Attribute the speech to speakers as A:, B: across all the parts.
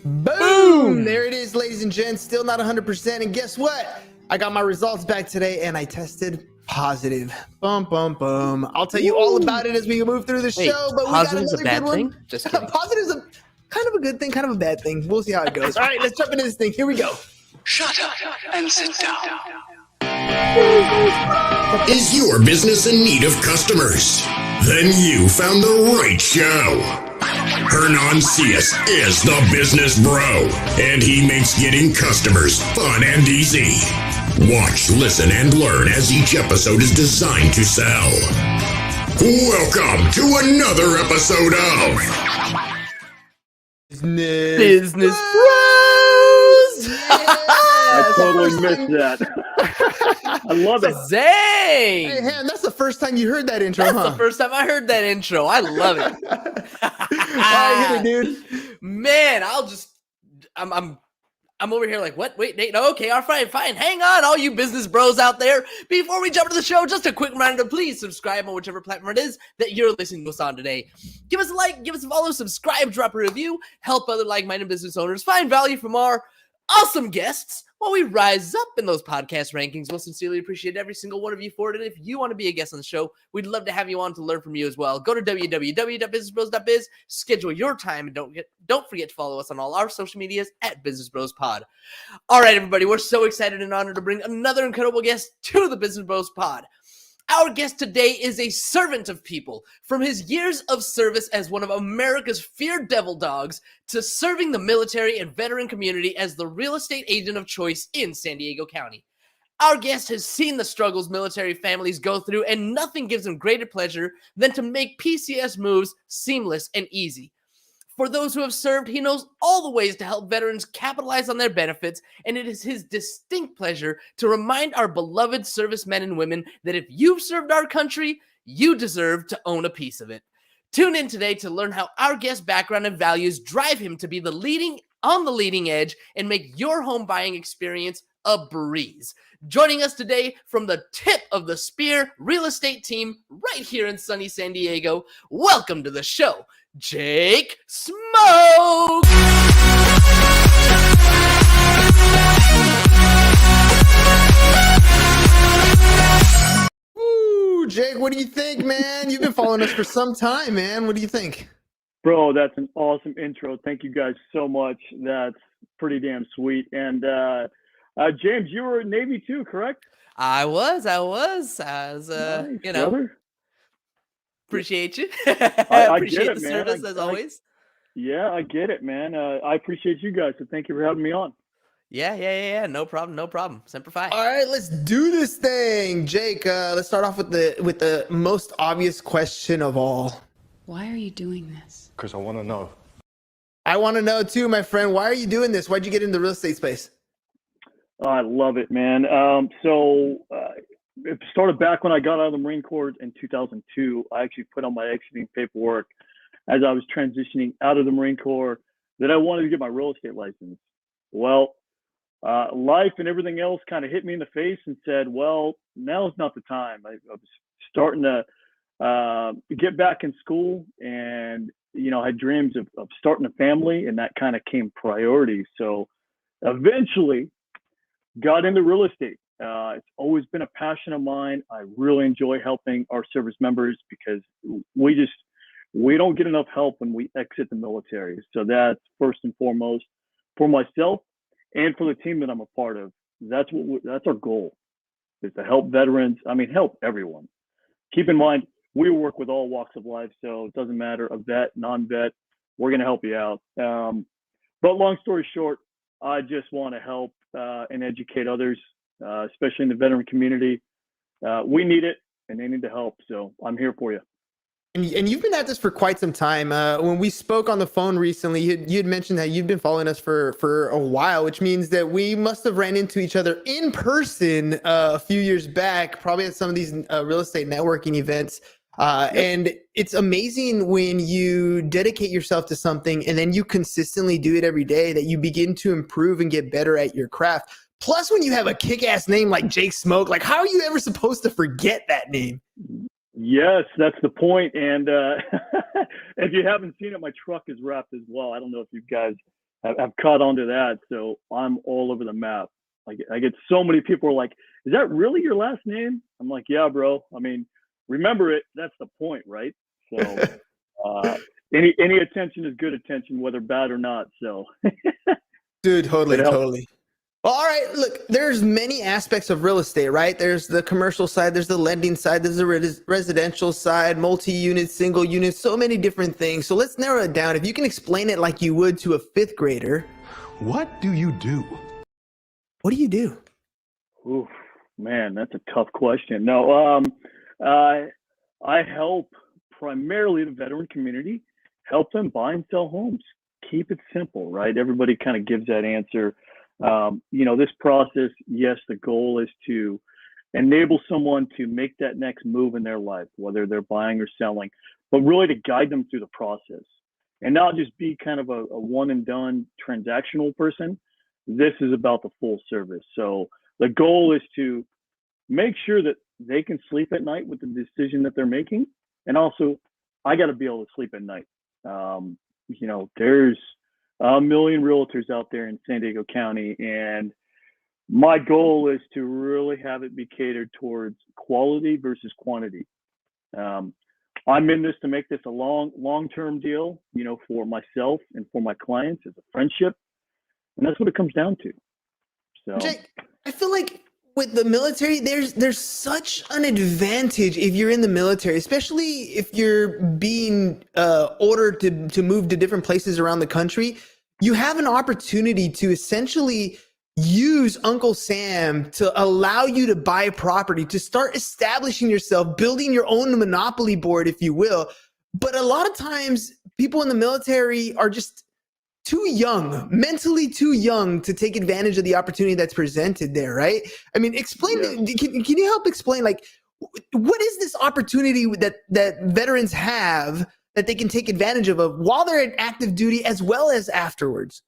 A: Boom! There it is, ladies and gents. Still not 100%. And guess what? I got my results back today and I tested positive. Bum, bum, bum. I'll tell you all about it as we move through the show. But we got another good one.
B: Just kidding.
A: Positive's a kind of a good thing, kind of a bad thing. We'll see how it goes. All right, let's jump into this thing. Here we go.
C: Shut up and sit down.
D: Is your business in need of customers? Then you found the right show. Hernan Cias is the business bro, and he makes getting customers fun and easy. Watch, listen, and learn as each episode is designed to sell. Welcome to another episode of
B: Business Bros.
E: I totally missed that. I love it.
B: Zang!
A: Hey, Han, that's the first time you heard that intro,
B: That's the first time I heard that intro. I love it.
A: All right, hit it, dude.
B: Man, I'm over here like, what? Wait, Nate, no, okay, all right, fine. Hang on, all you business bros out there. Before we jump into the show, just a quick reminder to please subscribe on whichever platform it is that you're listening to us on today. Give us a like, give us a follow, subscribe, drop a review, help other like-minded business owners find value from our awesome guests while we rise up in those podcast rankings. We'll sincerely appreciate every single one of you for it. And if you want to be a guest on the show, we'd love to have you on to learn from you as well. Go to www.businessbros.biz, schedule your time, and don't forget to follow us on all our social medias at Business Bros Pod. All right, everybody, we're so excited and honored to bring another incredible guest to the Business Bros Pod. Our guest today is a servant of people. From his years of service as one of America's feared devil dogs to serving the military and veteran community as the real estate agent of choice in San Diego County. Our guest has seen the struggles military families go through, and nothing gives him greater pleasure than to make PCS moves seamless and easy. For those who have served, he knows all the ways to help veterans capitalize on their benefits, and it is his distinct pleasure to remind our beloved servicemen and women that if you've served our country, you deserve to own a piece of it. Tune in today to learn how our guest's background and values drive him to be on the leading edge and make your home buying experience a breeze. Joining us today from the tip of the spear real estate team right here in sunny San Diego, welcome to the show, Jake Smoke!
A: Ooh, Jake, what do you think, man? You've been following us for some time, man. What do you think?
E: Bro, that's an awesome intro. Thank you guys so much. That's pretty damn sweet. And James, you were Navy too, correct?
B: I was,
E: nice,
B: you know,
E: brother.
B: Appreciate you.
E: I
B: Appreciate
E: get it,
B: the
E: man.
B: service as always.
E: Yeah, I get it, man. I appreciate you guys, so thank you for having me on.
B: Yeah. No problem. Semper Fi.
A: All right, let's do this thing. Jake, let's start off with the most obvious question of all.
F: Why are you doing this?
G: Because I want to know.
A: I want to know too, my friend. Why are you doing this? Why'd you get into the real estate space?
E: I love it, man. It started back when I got out of the Marine Corps in 2002. I actually put on my exiting paperwork as I was transitioning out of the Marine Corps that I wanted to get my real estate license. Well, life and everything else kind of hit me in the face and said, well, now's not the time. I was starting to get back in school and, you know, I had dreams of starting a family, and that kind of came priority. So eventually got into real estate. It's always been a passion of mine. I really enjoy helping our service members because we don't get enough help when we exit the military. So that's first and foremost for myself and for the team that I'm a part of. That's our goal, is to help veterans. I mean, help everyone. Keep in mind, we work with all walks of life, so it doesn't matter, a vet, non-vet, we're going to help you out. But long story short, I just want to help and educate others, especially in the veteran community. We need it, and they need the help, so I'm here for you.
A: And you've been at this for quite some time. When we spoke on the phone recently, you had mentioned that you've been following us for a while, which means that we must have ran into each other in person a few years back, probably at some of these real estate networking events. And it's amazing when you dedicate yourself to something and then you consistently do it every day, that you begin to improve and get better at your craft. Plus, when you have a kick-ass name like Jake Smoke, like, how are you ever supposed to forget that name?
E: Yes, that's the point. And if you haven't seen it, my truck is wrapped as well. I don't know if you guys have caught on to that. So I'm all over the map. I get so many people are like, "Is that really your last name?" I'm like, "Yeah, bro. I mean, remember it. That's the point, right?" So any attention is good attention, whether bad or not. So
A: Dude,
E: it
A: totally,
E: helps.
A: totally. Well, all right. Look, there's many aspects of real estate, right? There's the commercial side, there's the lending side, there's the residential side, multi-unit, single unit, so many different things. So let's narrow it down. If you can explain it like you would to a fifth grader,
G: What do you do?
A: what do you do?
E: Oof, man, that's a tough question. No, I help primarily the veteran community, help them buy and sell homes. Keep it simple, right? Everybody kind of gives that answer. This process, yes, the goal is to enable someone to make that next move in their life, whether they're buying or selling, but really to guide them through the process and not just be kind of a one and done transactional person. This is about the full service. So the goal is to make sure that they can sleep at night with the decision that they're making. And also, I got to be able to sleep at night. There's a million realtors out there in San Diego County, and my goal is to really have it be catered towards quality versus quantity. I'm in this to make this a long-term deal, for myself and for my clients as a friendship, and that's what it comes down to. So,
A: Jake, I feel like with the military, there's such an advantage if you're in the military, especially if you're being ordered to move to different places around the country. You have an opportunity to essentially use Uncle Sam to allow you to buy property, to start establishing yourself, building your own monopoly board, if you will. But a lot of times, people in the military are just too young, mentally too young to take advantage of the opportunity that's presented there, right? I mean, can you help explain, like, what is this opportunity that veterans have that they can take advantage of while they're in active duty as well as afterwards?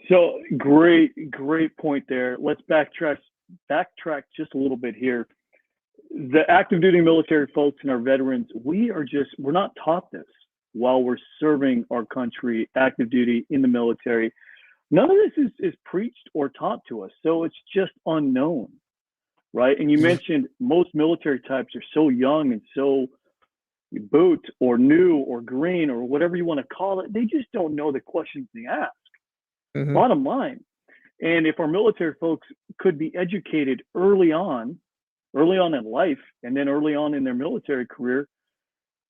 E: So great point there. Let's backtrack just a little bit here. The active duty military folks and our veterans, we're not taught this while we're serving our country, active duty in the military. None of this is preached or taught to us. So it's just unknown, right? And you mentioned most military types are so young and so boot or new or green or whatever you want to call it. They just don't know the questions they ask.
A: Mm-hmm.
E: Bottom line. And if our military folks could be educated early on in life, and then early on in their military career,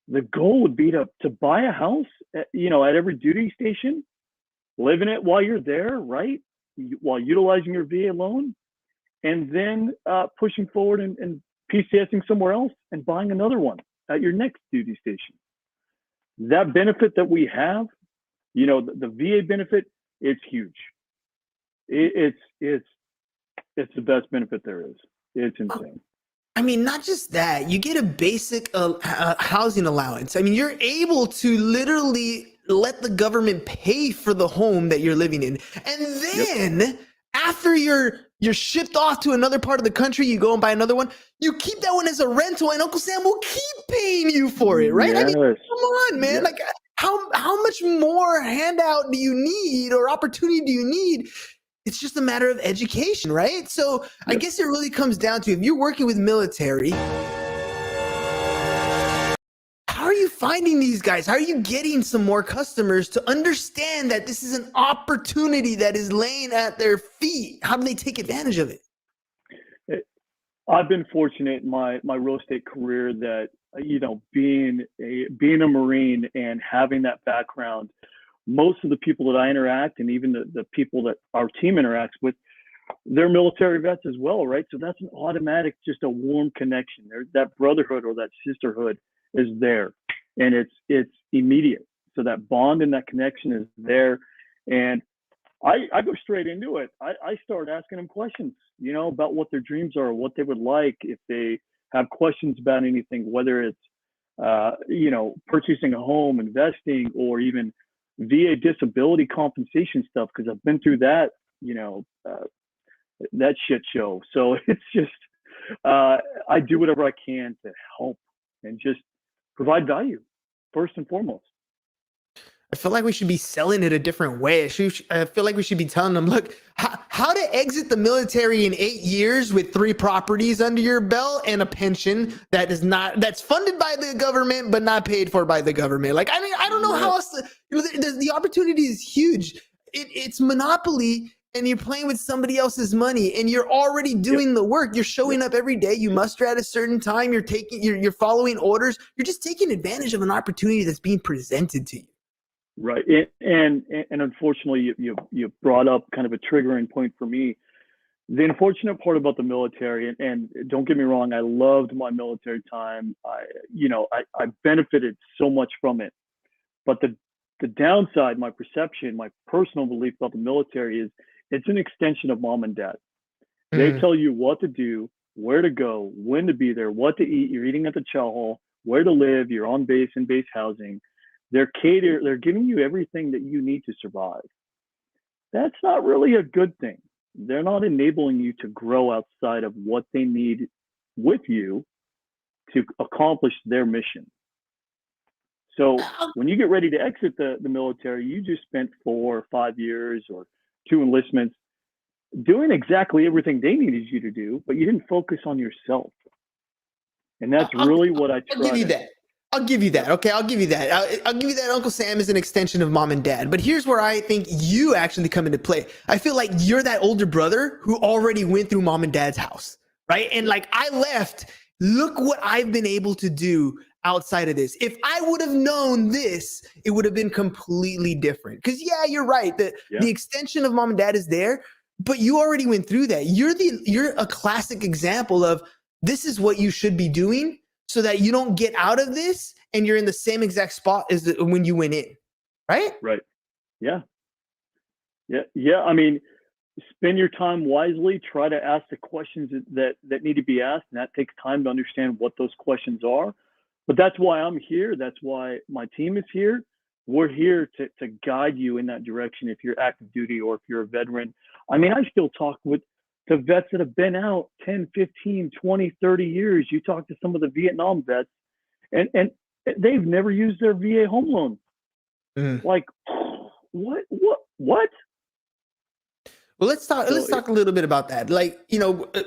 E: the goal would be to buy a house at every duty station, live in it while you're there, right? While utilizing your VA loan, and then pushing forward and PCSing somewhere else and buying another one at your next duty station. That benefit that we have, the VA benefit, it's huge. It's the best benefit there is. It's insane.
A: I mean, not just that, you get a basic housing allowance. I mean, you're able to literally let the government pay for the home that you're living in. And then after you're shipped off to another part of the country, you go and buy another one, you keep that one as a rental and Uncle Sam will keep paying you for it, right?
E: Yes.
A: I mean, come on, man.
E: Yes.
A: Like, how much more handout do you need or opportunity do you need? It's just a matter of education, right? So I guess it really comes down to, if you're working with military, how are you finding these guys? How are you getting some more customers to understand that this is an opportunity that is laying at their feet? How do they take advantage of it?
E: I've been fortunate in my real estate career that, being a Marine and having that background, most of the people that I interact, and even the people that our team interacts with, they're military vets as well, right? So that's an automatic, just a warm connection. That brotherhood or that sisterhood is there, and it's immediate. So that bond and that connection is there, and I go straight into it. I start asking them questions, about what their dreams are, what they would like, if they have questions about anything, whether it's purchasing a home, investing, or even VA disability compensation stuff, because I've been through that, that shit show. So it's just, I do whatever I can to help and just provide value first and foremost.
A: I feel like we should be selling it a different way. I feel like we should be telling them, look, how to exit the military in 8 years with 3 properties under your belt and a pension that's funded by the government but not paid for by the government. Like, I mean, I don't know how else the opportunity is huge. It's monopoly, and you're playing with somebody else's money, and you're already doing the work. You're showing up every day. You muster at a certain time. You're following orders. You're just taking advantage of an opportunity that's being presented to you.
E: Right. And unfortunately, you brought up kind of a triggering point for me. The unfortunate part about the military, and don't get me wrong, I loved my military time. I benefited so much from it. But the downside, my perception, my personal belief about the military is it's an extension of mom and dad. They tell you what to do, where to go, when to be there, what to eat. You're eating at the chow hall, where to live. You're on base and base housing. They're giving you everything that you need to survive. That's not really a good thing. They're not enabling you to grow outside of what they need with you to accomplish their mission. So when you get ready to exit the military, you just spent 4 or 5 years or 2 enlistments doing exactly everything they needed you to do, but you didn't focus on yourself. And that's really what I try.
A: I'll give you that. I'll give you that. Okay, I'll give you that. I'll give you that. Uncle Sam is an extension of mom and dad. But here's where I think you actually come into play. I feel like you're that older brother who already went through mom and dad's house, right? And like, I left. Look what I've been able to do outside of this. If I would have known this, it would have been completely different. Because yeah, you're right. The extension of mom and dad is there, but you already went through that. You're a classic example of this is what you should be doing, so that you don't get out of this and you're in the same exact spot as when you went in, right?
E: Right. Yeah. I mean, spend your time wisely. Try to ask the questions that need to be asked, and that takes time to understand what those questions are. But that's why I'm here. That's why my team is here. We're here to guide you in that direction if you're active duty or if you're a veteran. I mean, I still talk with the vets that have been out 10, 15, 20, 30 years. You talk to some of the Vietnam vets, and they've never used their VA home loan. Like, what? Well,
A: let's talk a little bit about that. Like,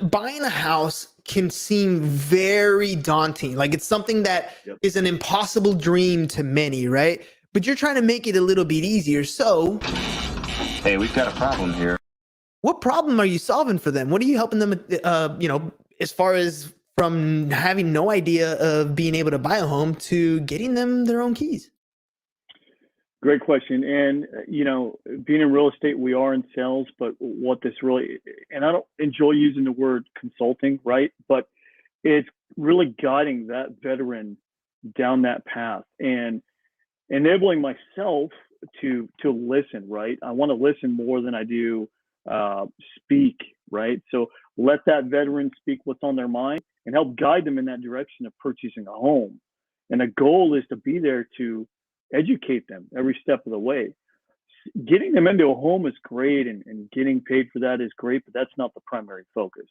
A: buying a house can seem very daunting. Like, it's something that is an impossible dream to many, right? But you're trying to make it a little bit easier. So,
H: hey, we've got a problem here.
A: What problem are you solving for them? What are you helping them, as far as from having no idea of being able to buy a home to getting them their own keys?
E: Great question. And, being in real estate, we are in sales, but what this really, and I don't enjoy using the word consulting, right? But it's really guiding that veteran down that path and enabling myself to listen, right? I want to listen more than I do speak, right? So let that veteran speak what's on their mind and help guide them in that direction of purchasing a home. And the goal is to be there to educate them every step of the way. Getting them into a home is great, and getting paid for that is great, but that's not the primary focus.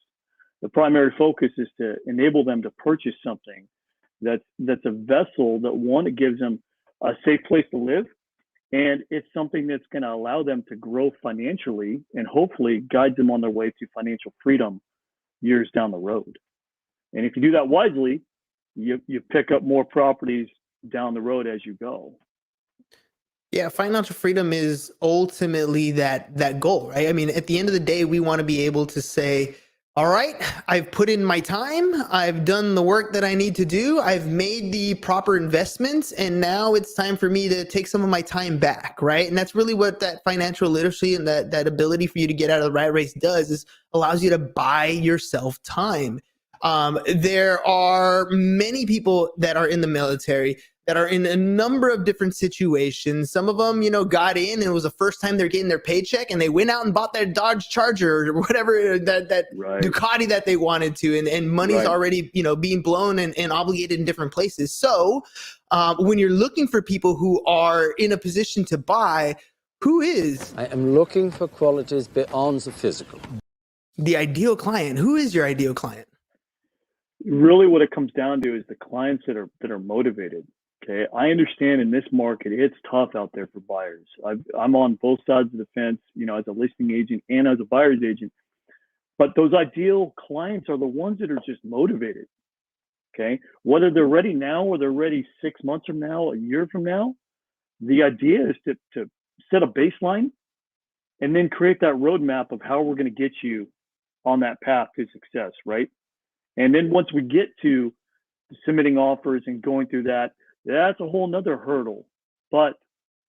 E: The primary focus is to enable them to purchase something that's a vessel that, one, it gives them a safe place to live, and it's something that's going to allow them to grow financially and hopefully guide them on their way to financial freedom years down the road. And if you do that wisely, you pick up more properties down the road as you go.
A: Yeah, financial freedom is ultimately that goal, right? I mean, at the end of the day, we want to be able to say, all right, I've put in my time, I've done the work that I need to do, I've made the proper investments, and now it's time for me to take some of my time back, right? And that's really what that financial literacy and that ability for you to get out of the rat race does, is allows you to buy yourself time. There are many people that are in the military that are in a number of different situations. Some of them, got in and it was the first time they're getting their paycheck, and they went out and bought their Dodge Charger or whatever, that
E: right.
A: Ducati that they wanted to, and money's
E: right.
A: already, being blown and obligated in different places. So when you're looking for people who are in a position to buy, who is?
I: I am looking for qualities beyond the physical.
A: The ideal client. Who is your ideal client?
E: Really what it comes down to is the clients that are motivated. Okay, I understand in this market it's tough out there for buyers. I'm on both sides of the fence, as a listing agent and as a buyer's agent. But those ideal clients are the ones that are just motivated. Okay, whether they're ready now or they're ready 6 months from now, a year from now, the idea is to set a baseline and then create that roadmap of how we're going to get you on that path to success, right? And then once we get to submitting offers and going through that, that's a whole nother hurdle. But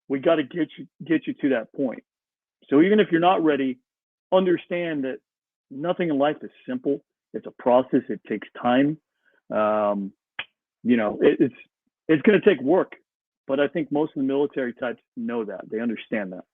E: we got to get you to that point. So even if you're not ready, understand that nothing in life is simple. It's a process. It takes time. It's going to take work. But I think most of the military types know that. They understand that.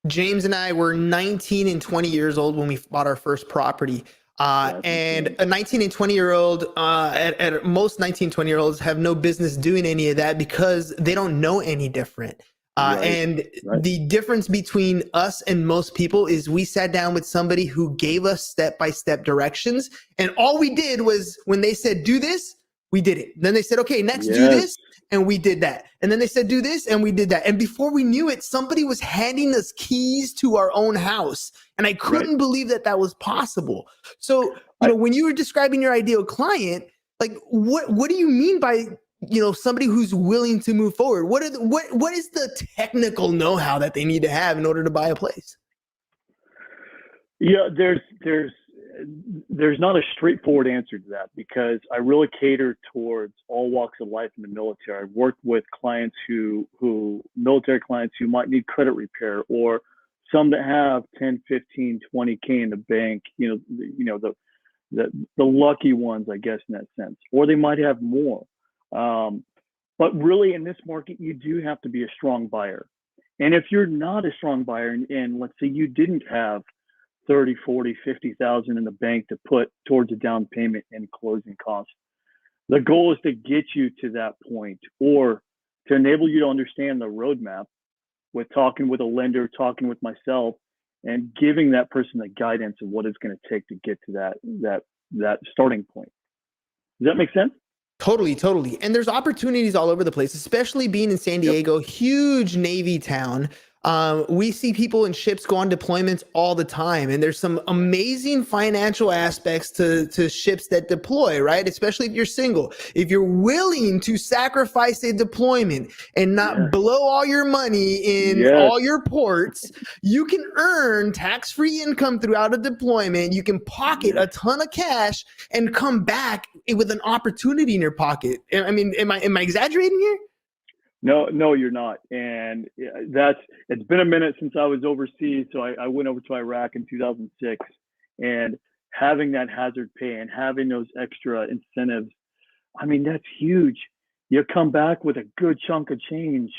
A: James and I were 19 and 20 years old when we bought our first property. And a 19 and 20-year-old, at most 19, 20-year-olds have no business doing any of that because they don't know any different. And the difference between us and most people is we sat down with somebody who gave us step-by-step directions. And all we did was when they said, do this, we did it. Then they said, okay, next do this. And we did that. And then they said, do this. And we did that. And before we knew it, somebody was handing us keys to our own house. And I couldn't believe that was possible. So, when you were describing your ideal client, like what do you mean by, somebody who's willing to move forward? What is the technical know-how that they need to have in order to buy a place?
E: Yeah, there's not a straightforward answer to that because I really cater towards all walks of life in the military. I've worked with clients military clients who might need credit repair, or some that have 10, 15, 20K in the bank, the lucky ones, I guess, in that sense, or they might have more. But really in this market, you do have to be a strong buyer. And if you're not a strong buyer and let's say you didn't have 30, 40, 50,000 in the bank to put towards a down payment and closing costs. The goal is to get you to that point or to enable you to understand the roadmap with talking with a lender, talking with myself, and giving that person the guidance of what it's going to take to get to that starting point. Does that make sense?
A: Totally. And there's opportunities all over the place, especially being in San Diego, huge Navy town. We see people in ships go on deployments all the time. And there's some amazing financial aspects to ships that deploy, right? Especially if you're single. If you're willing to sacrifice a deployment and not blow all your money in all your ports, you can earn tax-free income throughout a deployment. You can pocket a ton of cash and come back with an opportunity in your pocket. I mean, am I exaggerating here?
E: No, you're not. And it's been a minute since I was overseas. So I went over to Iraq in 2006, and having that hazard pay and having those extra incentives, I mean, that's huge. You come back with a good chunk of change.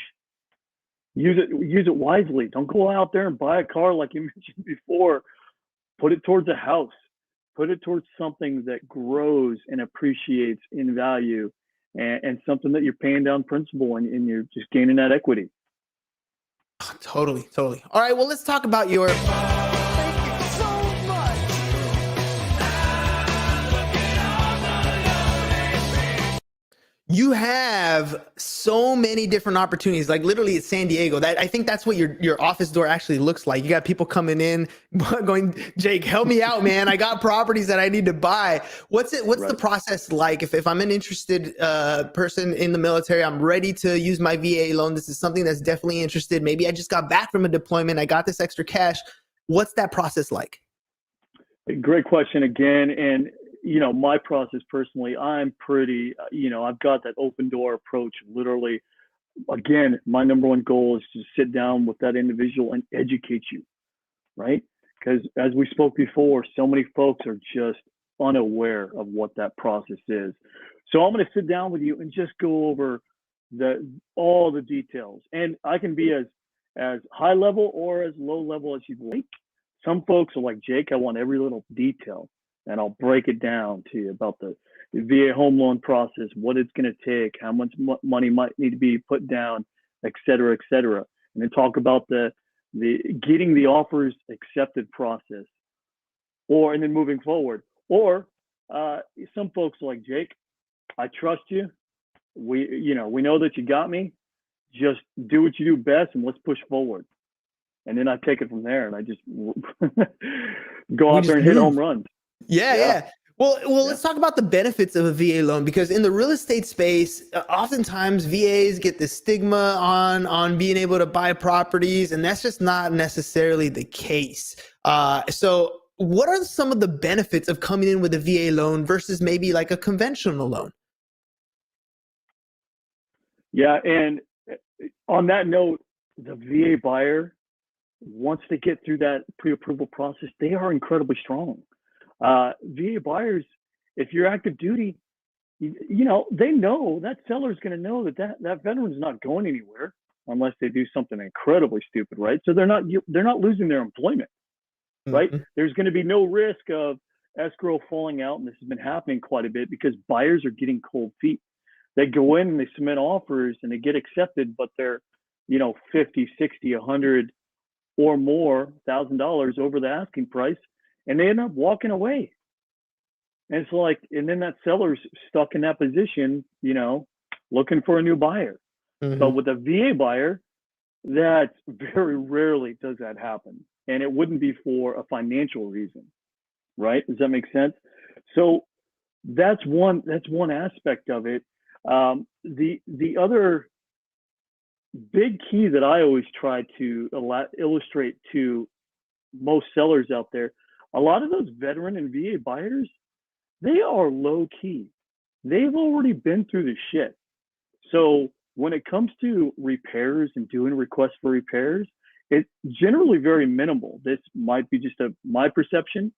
E: Use it wisely. Don't go out there and buy a car like you mentioned before. Put it towards a house. Put it towards something that grows and appreciates in value. And something that you're paying down principal and you're just gaining that equity.
A: Totally. All right, well, let's talk about your...
J: Thank you so much.
A: You have so many different opportunities, like literally at San Diego. I think that's what your office door actually looks like. You got people coming in going, Jake, help me out, man. I got properties that I need to buy. What's the process like? If I'm an interested person in the military, I'm ready to use my VA loan. This is something that's definitely interested. Maybe I just got back from a deployment. I got this extra cash. What's that process like?
E: Great question again. And my process personally, I'm pretty, I've got that open door approach. Literally, again, my number one goal is to sit down with that individual and educate you, right? Because as we spoke before, so many folks are just unaware of what that process is. So I'm going to sit down with you and just go over all the details. And I can be as high level or as low level as you'd like. Some folks are like, Jake, I want every little detail. And I'll break it down to you about the VA home loan process, what it's going to take, how much money might need to be put down, et cetera, and then talk about the getting the offers accepted process, and then moving forward. Or some folks are like, Jake, I trust you. we know that you got me. Just do what you do best and let's push forward. And then I take it from there and I just go out there and hit home runs.
A: Yeah. Well, let's talk about the benefits of a VA loan, because in the real estate space, oftentimes VAs get the stigma on being able to buy properties, and that's just not necessarily the case. So what are some of the benefits of coming in with a VA loan versus maybe like a conventional loan?
E: Yeah, and on that note, the VA buyer, once they get through that pre-approval process, they are incredibly strong. VA buyers, if you're active duty, they know that seller's going to know that veteran's not going anywhere unless they do something incredibly stupid, right? So they're not losing their employment, right? Mm-hmm. There's going to be no risk of escrow falling out, and this has been happening quite a bit because buyers are getting cold feet. They go in and they submit offers and they get accepted, but they're, 50, 60, 100 or more $1,000 over the asking price, and they end up walking away. And it's like, and then that seller's stuck in that position, looking for a new buyer. Mm-hmm. But with a VA buyer, that very rarely does that happen. And it wouldn't be for a financial reason, right? Does that make sense? So that's one aspect of it. The other big key that I always try to illustrate to most sellers out there, a lot of those veteran and VA buyers, they are low key. They've already been through the shit. So when it comes to repairs and doing requests for repairs, it's generally very minimal. This might be just my perception,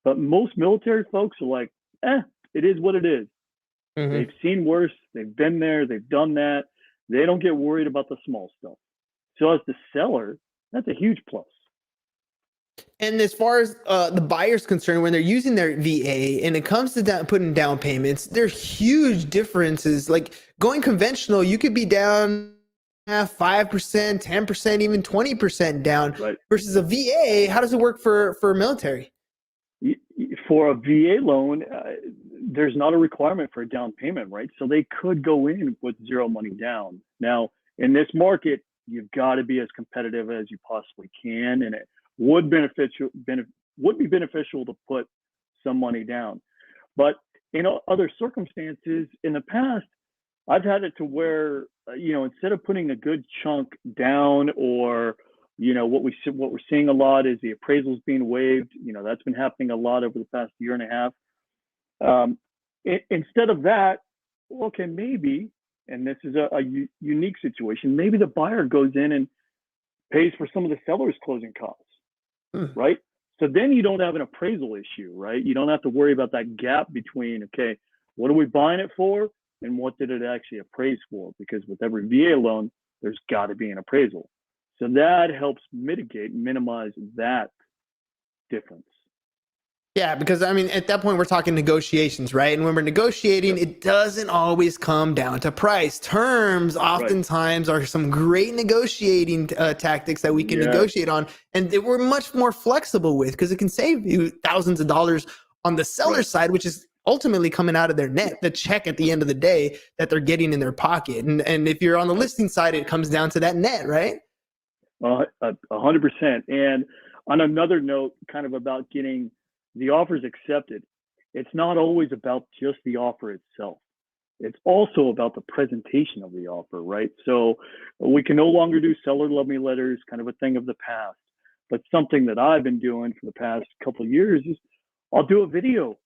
E: but most military folks are like, it is what it is. Mm-hmm. They've seen worse. They've been there. They've done that. They don't get worried about the small stuff. So as the seller, that's a huge plus.
A: And as far as the buyer's concerned, when they're using their VA and it comes to putting down payments, there's huge differences. Like going conventional, you could be down 5%, 10%, even 20% down, right, versus a VA. How does it work for military?
E: For a VA loan, there's not a requirement for a down payment, right? So they could go in with zero money down. Now, in this market, you've got to be as competitive as you possibly can, and it would be beneficial to put some money down. But in other circumstances, in the past, I've had it to where instead of putting a good chunk down, or what we're seeing a lot is the appraisals being waived. That's been happening a lot over the past year and a half. Instead of that, okay, maybe, and this is a unique situation, maybe the buyer goes in and pays for some of the seller's closing costs, right? So then you don't have an appraisal issue, right? You don't have to worry about that gap between, okay, what are we buying it for and what did it actually appraise for? Because with every VA loan, there's got to be an appraisal. So that helps minimize that difference.
A: Yeah, because at that point we're talking negotiations, right? And when we're negotiating, it doesn't always come down to price. Terms oftentimes are some great negotiating tactics that we can negotiate on, and that we're much more flexible with, because it can save you thousands of dollars on the seller's side, which is ultimately coming out of their net, the check at the end of the day that they're getting in their pocket. And if you're on the listing side, it comes down to that net, right?
E: 100%. And on another note, kind of about getting the offers accepted, it's not always about just the offer itself. It's also about the presentation of the offer, right? So we can no longer do seller love me letters, kind of a thing of the past. But something that I've been doing for the past couple of years is I'll do a video,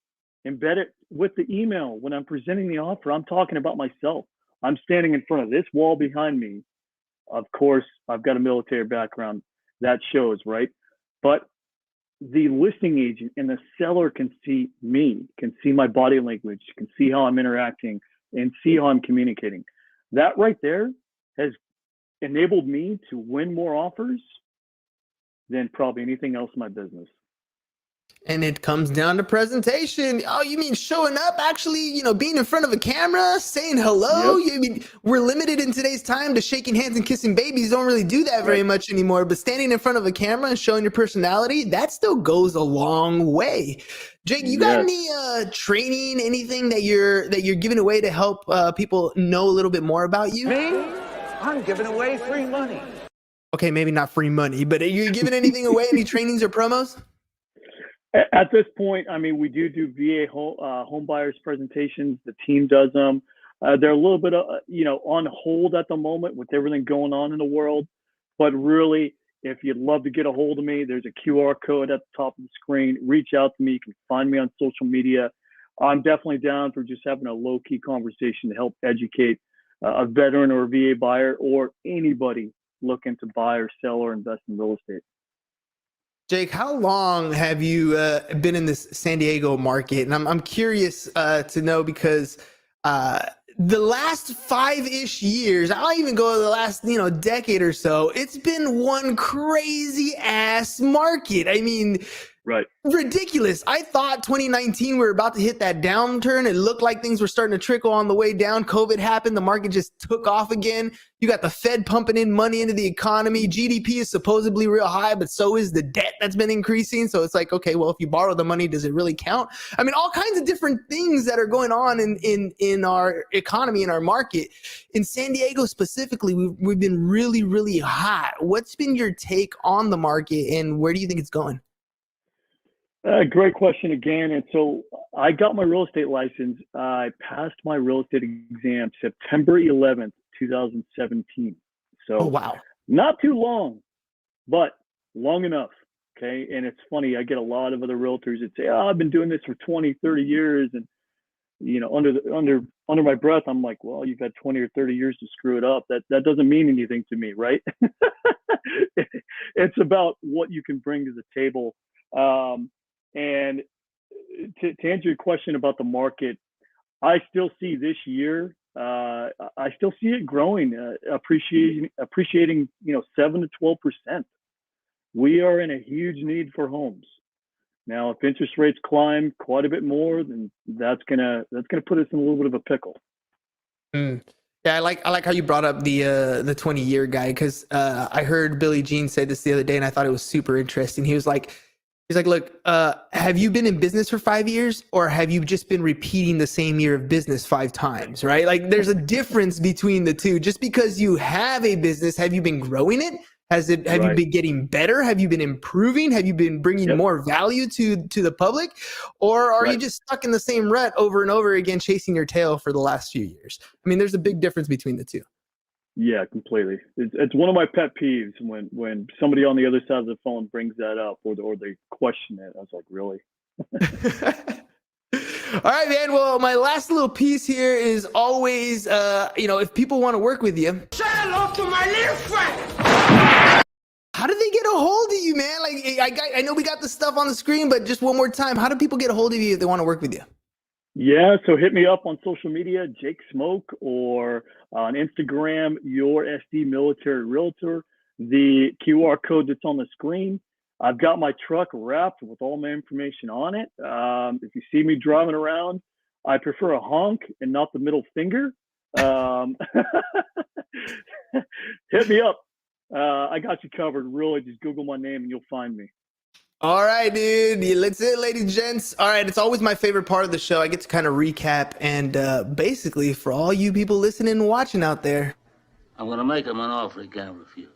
E: embed it with the email. When I'm presenting the offer, I'm talking about myself. I'm standing in front of this wall behind me. Of course, I've got a military background. That shows, right? But the listing agent and the seller can see me, can see my body language, can see how I'm interacting, and see how I'm communicating. That right there has enabled me to win more offers than probably anything else in my business.
A: And it comes down to presentation. Oh, you mean showing up, actually, being in front of a camera, saying hello?
E: Yep.
A: You mean we're limited in today's time to shaking hands and kissing babies. Don't really do that very much anymore. But standing in front of a camera and showing your personality, that still goes a long way. Jake, you got any training, anything that you're giving away to help people know a little bit more about you?
G: Me? I'm giving away free money.
A: Okay, maybe not free money, but are you giving anything away? Any trainings or promos?
E: At this point, I mean, we do VA home buyers presentations. The team does them. They're a little bit, on hold at the moment with everything going on in the world. But really, if you'd love to get a hold of me, there's a QR code at the top of the screen. Reach out to me. You can find me on social media. I'm definitely down for just having a low-key conversation to help educate a veteran or a VA buyer or anybody looking to buy or sell or invest in real estate.
A: Jake, how long have you been in this San Diego market? And I'm curious to know because the last 5-ish years, I'll even go to the last decade or so, it's been one crazy ass market. I mean,
E: right,
A: ridiculous. I thought 2019 we were about to hit that downturn. It looked like things were starting to trickle on the way down. COVID happened. The market just took off again. You got the Fed pumping in money into the economy. GDP is supposedly real high, but so is the debt that's been increasing. So it's like, okay, well, if you borrow the money, does it really count? I mean, all kinds of different things that are going on in our economy, in our market. In San Diego specifically, we've been really, really hot. What's been your take on the market and where do you think it's going?
E: Great question again. And so I got my real estate license. I passed my real estate exam September 11th, 2017. So
A: wow,
E: not too long, but long enough. Okay. And it's funny, I get a lot of other realtors that say, I've been doing this for 20, 30 years. And, under my breath, I'm like, well, you've had 20 or 30 years to screw it up. That doesn't mean anything to me, right? It's about what you can bring to the table. And to answer your question about the market, I still see this year, I still see it growing, appreciating, 7 to 12%. We are in a huge need for homes. Now, if interest rates climb quite a bit more, then that's gonna put us in a little bit of a pickle.
A: Yeah, I like how you brought up the 20-year guy because I heard Billy Jean say this the other day, and I thought it was super interesting. He's like, look, have you been in business for 5 years, or have you just been repeating the same year of business 5 times, right? Like, there's a difference between the two. Just because you have a business, have you been growing it? Have you been getting better? Have you been improving? Have you been bringing more value to the public? Or are you just stuck in the same rut over and over again, chasing your tail for the last few years? I mean, there's a big difference between the two.
E: Yeah, completely. It's one of my pet peeves when somebody on the other side of the phone brings that up or they question it. I was like, really?
A: All right, man. Well, my last little piece here is always, if people want to work with you.
J: Say hello to my little friend.
A: How do they get a hold of you, man? Like, I know we got the stuff on the screen, but just one more time, how do people get a hold of you if they want to work with you?
E: Yeah, so hit me up on social media, Jake Smoke, or on Instagram, Your SD Military Realtor. The QR code that's on the screen. I've got my truck wrapped with all my information on it. If you see me driving around, I prefer a honk and not the middle finger. Hit me up. I got you covered. Really, just Google my name and you'll find me.
A: All right, dude. That's it, ladies and gents. All right, it's always my favorite part of the show. I get to kind of recap and basically for all you people listening and watching out there,
K: I'm going to make him an offer he can't refuse.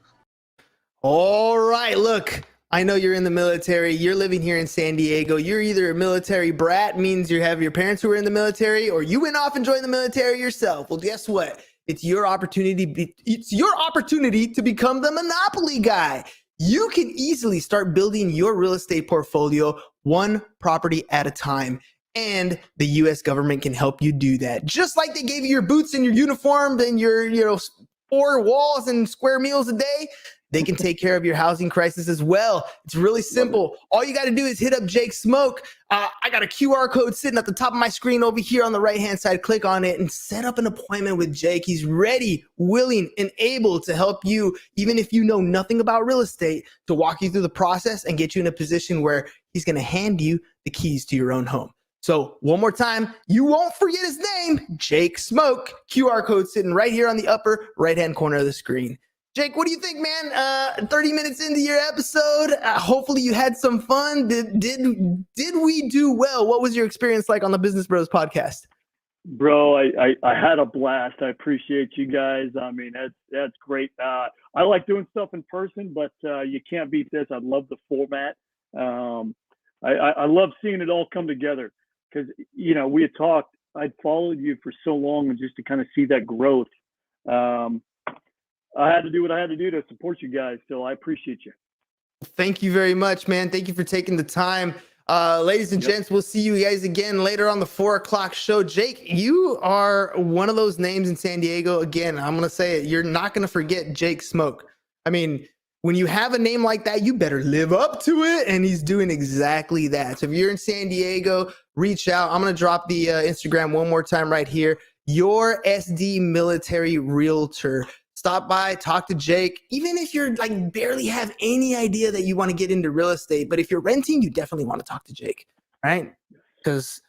A: All right, look. I know you're in the military. You're living here in San Diego. You're either a military brat, means you have your parents who are in the military, or you went off and joined the military yourself. Well, guess what? It's your opportunity. It's your opportunity to become the Monopoly guy. You can easily start building your real estate portfolio one property at a time. And the U.S. government can help you do that. Just like they gave you your boots and your uniform and your 4 walls and square meals a day, they can take care of your housing crisis as well. It's really simple. All you got to do is hit up Jake Smoke. I got a QR code sitting at the top of my screen over here on the right-hand side. Click on it and set up an appointment with Jake. He's ready, willing, and able to help you, even if you know nothing about real estate, to walk you through the process and get you in a position where he's going to hand you the keys to your own home. So one more time, you won't forget his name, Jake Smoke. QR code sitting right here on the upper right-hand corner of the screen. Jake, what do you think, man? 30 minutes into your episode. Hopefully you had some fun. Did we do well? What was your experience like on the Business Bros podcast?
E: Bro, I had a blast. I appreciate you guys. I mean, that's great. I like doing stuff in person, but you can't beat this. I love the format. I love seeing it all come together because, you know, we had talked, I'd followed you for so long and just to kind of see that growth. I had to do what I had to do to support you guys. So I appreciate you.
A: Thank you very much, man. Thank you for taking the time. Ladies and gents, we'll see you guys again later on the 4:00 show. Jake, you are one of those names in San Diego. Again, I'm going to say it. You're not going to forget Jake Smoke. I mean, when you have a name like that, you better live up to it. And he's doing exactly that. So if you're in San Diego, reach out. I'm going to drop the Instagram one more time right here. Your SD Military Realtor. Stop by, talk to Jake. Even if you're like barely have any idea that you want to get into real estate, but if you're renting, you definitely want to talk to Jake, right? Because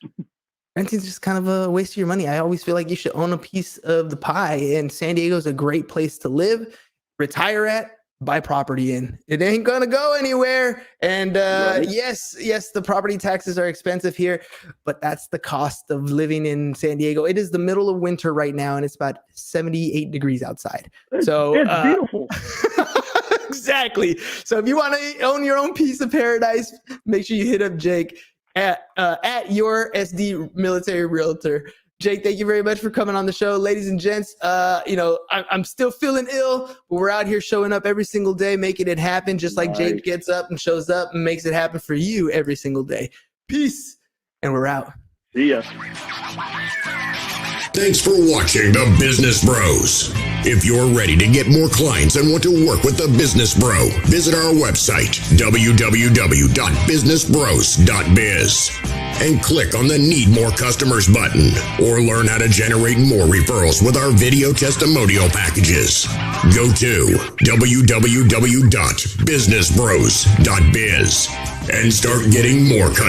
A: renting is just kind of a waste of your money. I always feel like you should own a piece of the pie, and San Diego is a great place to live, retire at, buy property in. It ain't gonna go anywhere. And yes, the property taxes are expensive here, but that's the cost of living in San Diego. It is the middle of winter right now, and it's about 78 degrees outside. So
E: it's beautiful.
A: Exactly. So if you want to own your own piece of paradise, make sure you hit up Jake at your SD Military Realtor. Jake, thank you very much for coming on the show. Ladies and gents, I'm still feeling ill, but we're out here showing up every single day, making it happen, just like Jake gets up and shows up and makes it happen for you every single day. Peace, and we're out.
E: See ya.
D: Thanks for watching The Business Bros. If you're ready to get more clients and want to work with The Business Bro, visit our website, www.businessbros.biz, and click on the Need More Customers button, or learn how to generate more referrals with our video testimonial packages. Go to www.businessbros.biz and start getting more customers.